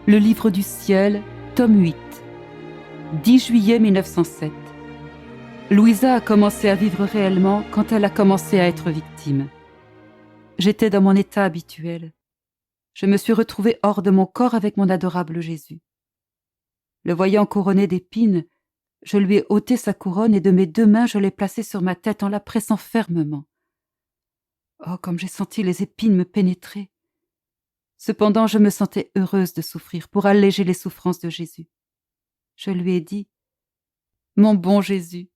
Le livre du ciel, tome 8, 10 juillet 1907. Louisa a commencé à vivre réellement quand elle a commencé à être victime. J'étais dans mon état habituel. Je me suis retrouvée hors de mon corps avec mon adorable Jésus. Le voyant couronné d'épines, je lui ai ôté sa couronne et de mes 2 mains je l'ai placée sur ma tête en la pressant fermement. Oh, comme j'ai senti les épines me pénétrer! Cependant, je me sentais heureuse de souffrir pour alléger les souffrances de Jésus. Je lui ai dit « Mon bon Jésus,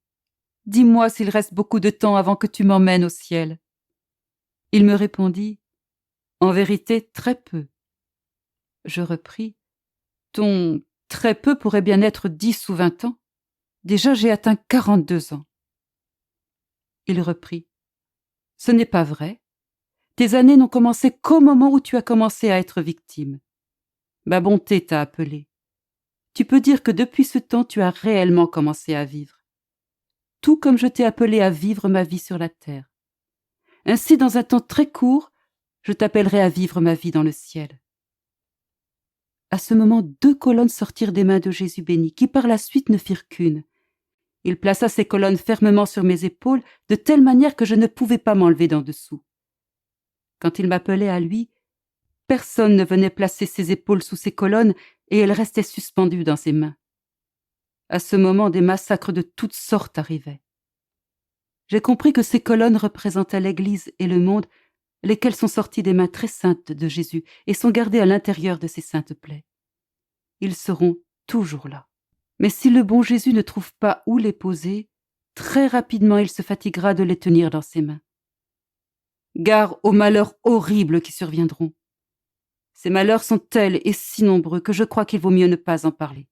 dis-moi s'il reste beaucoup de temps avant que tu m'emmènes au ciel. » Il me répondit « En vérité, très peu. » Je repris « Ton très peu pourrait bien être 10 ou 20 ans. Déjà, j'ai atteint 42 ans. » Il reprit « Ce n'est pas vrai. Tes années n'ont commencé qu'au moment où tu as commencé à être victime. Ma bonté t'a appelé. Tu peux dire que depuis ce temps, tu as réellement commencé à vivre. Tout comme je t'ai appelé à vivre ma vie sur la terre. Ainsi, dans un temps très court, je t'appellerai à vivre ma vie dans le ciel. » À ce moment, 2 colonnes sortirent des mains de Jésus béni, qui par la suite ne firent qu'une. Il plaça ces colonnes fermement sur mes épaules, de telle manière que je ne pouvais pas m'enlever d'en dessous. Quand il m'appelait à lui, personne ne venait placer ses épaules sous ces colonnes et elles restaient suspendues dans ses mains. À ce moment, des massacres de toutes sortes arrivaient. J'ai compris que ces colonnes représentaient l'Église et le monde, lesquels sont sortis des mains très saintes de Jésus et sont gardés à l'intérieur de ces saintes plaies. Ils seront toujours là. Mais si le bon Jésus ne trouve pas où les poser, très rapidement il se fatiguera de les tenir dans ses mains. Gare aux malheurs horribles qui surviendront. Ces malheurs sont tels et si nombreux que je crois qu'il vaut mieux ne pas en parler.